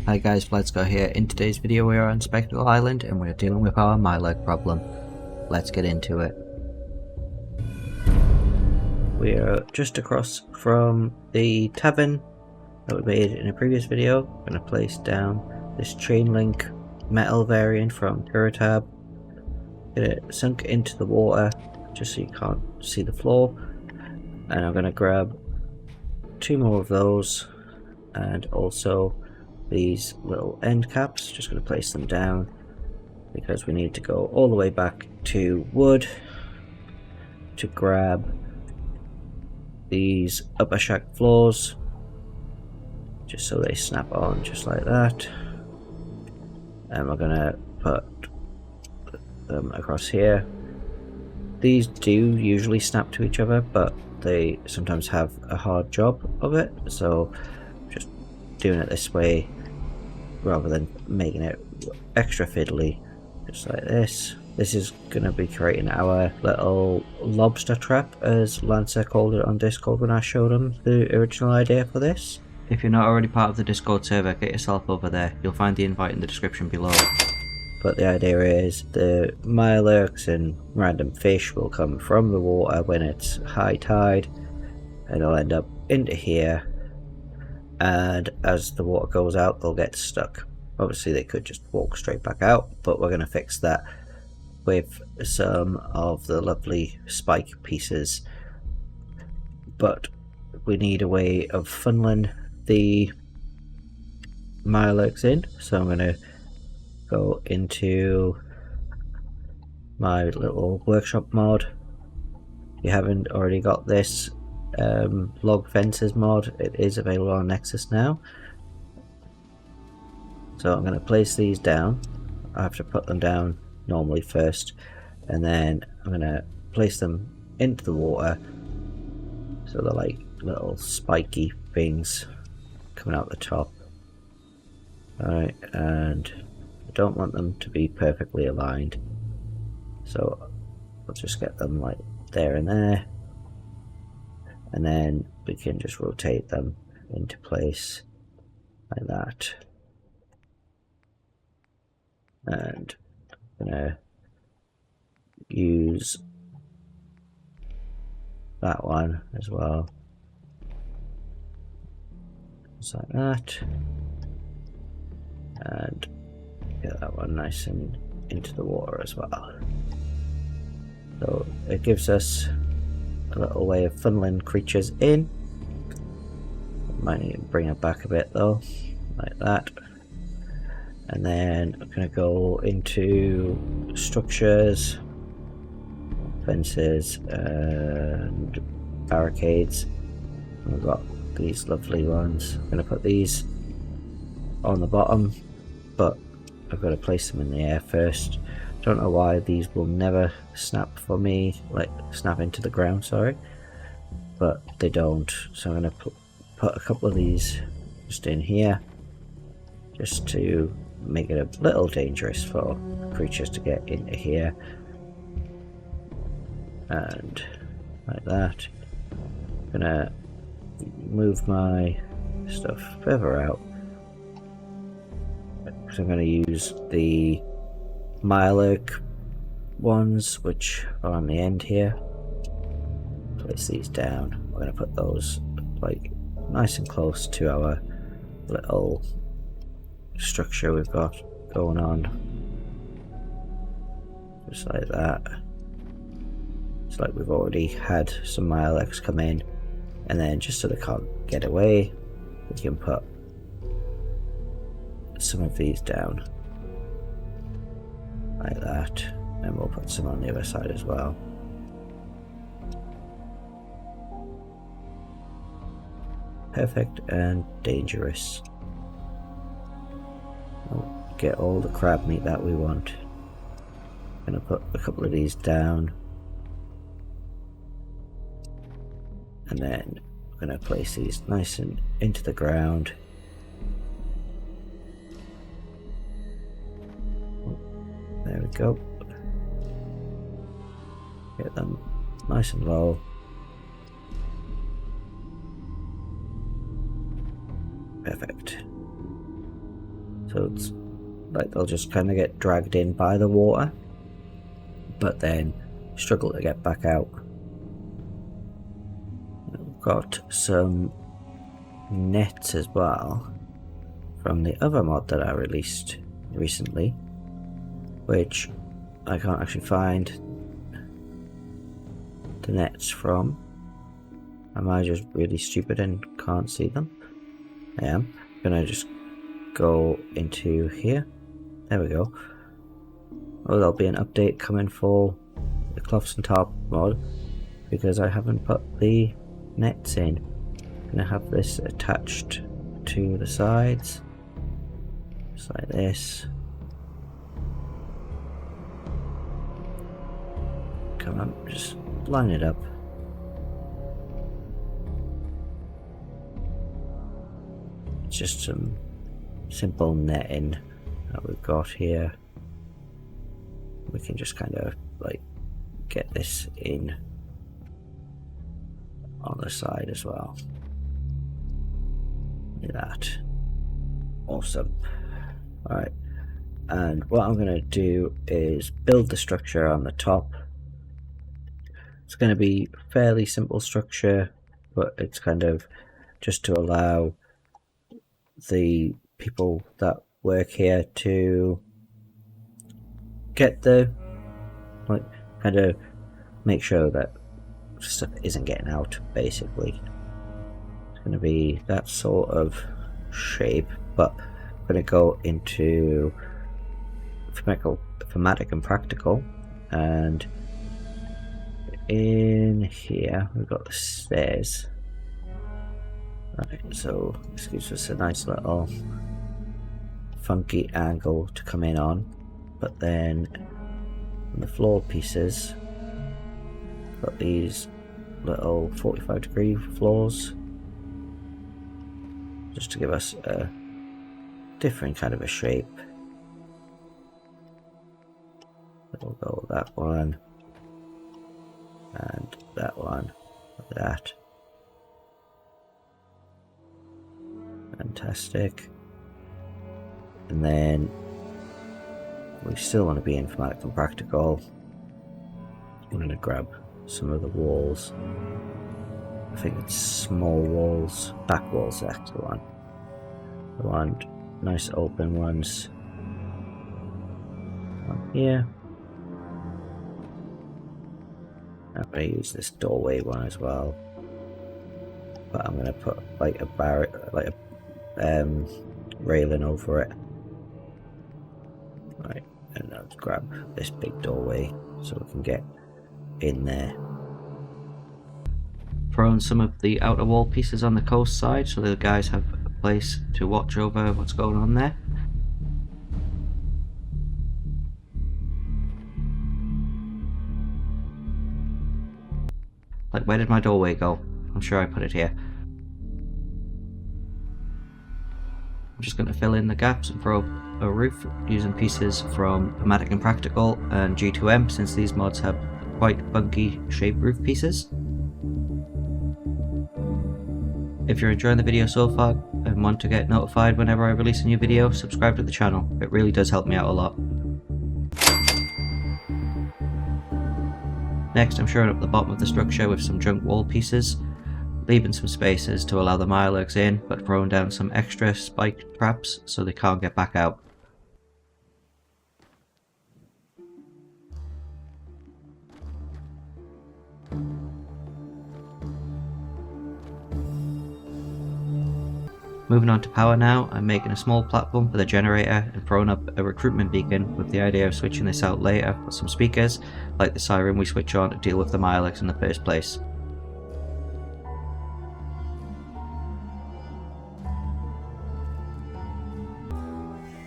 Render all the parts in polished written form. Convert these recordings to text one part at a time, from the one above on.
Hi guys, let's go here. In today's video we are on Spectacle Island and we're dealing with our Mirelurk problem. Let's get into it. We are just across from the tavern that we made in a previous video. I'm going to place down this chain link metal variant from Piratab. Get it sunk into the water just so you can't see the floor. And I'm going to grab 2 more of those and also these little end caps. Just going to place them down because we need to go all the way back to wood to grab these upper shack floors, just so they snap on just like that. And we're going to put them across here. These do usually snap to each other, but they sometimes have a hard job of it, so just doing it this way rather than making it extra fiddly, just like this. This is going to be creating our little lobster trap, as Lancer called it on Discord when I showed him the original idea for this. If you're not already part of the Discord server, get yourself over there. You'll find the invite in the description below. But the idea is the Mirelurks and random fish will come from the water when it's high tide, and they'll end up into here, and as the water goes out they'll get stuck. Obviously they could just walk straight back out, but we're going to fix that with some of the lovely spike pieces. But we need a way of funneling the Mirelurks in, so I'm going to go into my little workshop mod. If you haven't already got this log fences mod, it is available on Nexus now. So I'm going to place these down. I have to put them down normally first, and then I'm going to place them into the water, so they're like little spiky things coming out the top. Alright, and I don't want them to be perfectly aligned, so I'll just get them like there and there, and then we can just rotate them into place like that. And I'm gonna use that one as well, just like that, and get that one nice and into the water as well. So it gives us a little way of funneling creatures in. Might need to bring it back a bit though, like that. And then I'm going to go into structures, fences and barricades. We've got these lovely ones. I'm going to put these on the bottom, but I've got to place them in the air first. Don't know why these will never snap for me, like snap into the ground, sorry, but they don't. So I'm going to put a couple of these just in here, just to make it a little dangerous for creatures to get into here, and like that. I'm gonna move my stuff further out because I'm gonna use the Mirelurk ones which are on the end here. Place these down. We're gonna put those like nice and close to our little structure we've got going on, just like that. It's like we've already had some Mirelurks come in, and then just so they can't get away, we can put some of these down like that, and we'll put some on the other side as well. Perfect and dangerous. We'll get all the crab meat that we want. I'm gonna put a couple of these down, and then I'm gonna place these nice and into the ground. There we go. Get them nice and low. Perfect. So it's like they'll just kind of get dragged in by the water, but then struggle to get back out. We've got some nets as well from the other mod that I released recently, which I can't actually find the nets from. Am I just really stupid and can't see them? I am. I'm gonna just go into here. There we go. Oh, there'll be an update coming for the cloths and tarp mod because I haven't put the nets in. I'm gonna have this attached to the sides, just like this. Come on, just line it up. It's just some simple netting that we've got here. We can just kind of like get this in on the side as well. Look at that. Awesome. Alright, and what I'm going to do is build the structure on the top. It's going to be fairly simple structure, but it's kind of just to allow the people that work here to get the, like, kind of make sure that stuff isn't getting out, basically. It's going to be that sort of shape, but I'm going to go into thematic and practical, and in here we've got the stairs. Right, so this gives us a nice little funky angle to come in on, but then on the floor pieces got these little 45-degree floors just to give us a different kind of a shape. We'll go with that one and that one, like that. Fantastic. And then we still want to be in thematic and practical. I'm going to grab some of the walls. I think it's small walls, back walls, that's the one. I want nice open ones. One here. I'm going to use this doorway one as well, but I'm going to put like a barrier, like a railing over it. Right, and I'll grab this big doorway so we can get in there. Throwing some of the outer wall pieces on the coast side so the guys have a place to watch over what's going on there. Like, where did my doorway go? I'm sure I put it here. I'm just going to fill in the gaps and throw a roof using pieces from Thematic and Practical and G2M, since these mods have quite funky shaped roof pieces. If you're enjoying the video so far and want to get notified whenever I release a new video, subscribe to the channel. It really does help me out a lot. Next, I'm shoring up the bottom of the structure with some junk wall pieces, leaving some spaces to allow the Mirelurks in, but throwing down some extra spike traps so they can't get back out. Moving on to power now, I'm making a small platform for the generator and throwing up a recruitment beacon with the idea of switching this out later with some speakers, like the siren we switch on to deal with the Mirelurks in the first place.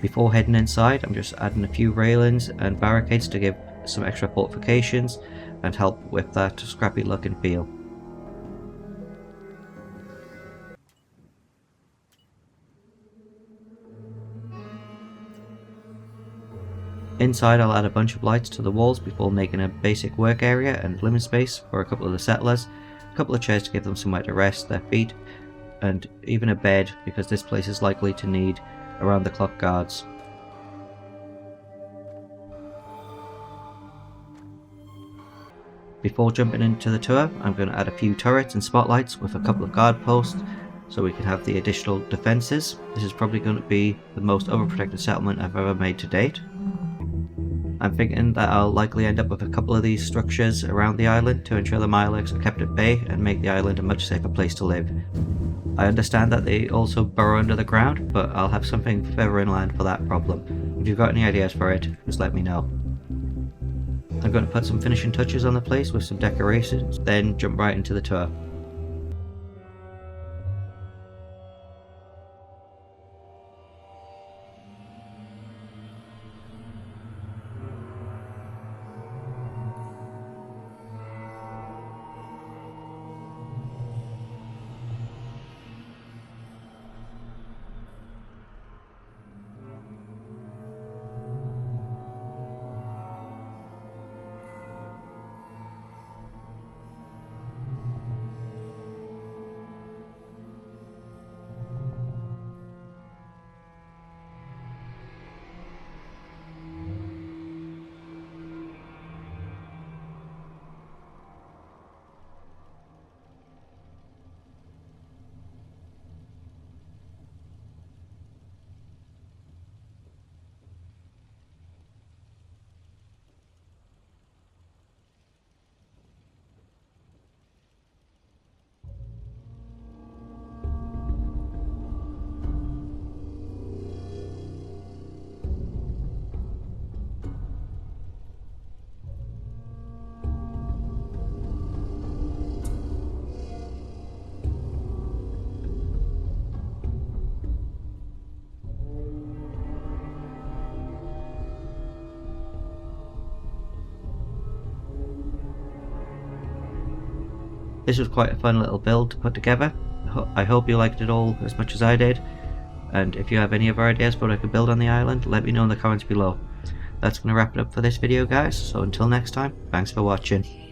Before heading inside, I'm just adding a few railings and barricades to give some extra fortifications and help with that scrappy look and feel. Inside, I'll add a bunch of lights to the walls before making a basic work area and living space for a couple of the settlers, a couple of chairs to give them somewhere to rest their feet, and even a bed because this place is likely to need around the clock guards. Before jumping into the tour, I'm going to add a few turrets and spotlights with a couple of guard posts so we can have the additional defences. This is probably going to be the most overprotected settlement I've ever made to date. I'm thinking that I'll likely end up with a couple of these structures around the island to ensure the Mirelurks are kept at bay and make the island a much safer place to live. I understand that they also burrow under the ground, but I'll have something further inland for that problem. If you've got any ideas for it, just let me know. I'm going to put some finishing touches on the place with some decorations, then jump right into the tour. This was quite a fun little build to put together. I hope you liked it all as much as I did, and if you have any other ideas for what I could build on the island, let me know in the comments below. That's going to wrap it up for this video, guys, so until next time, thanks for watching.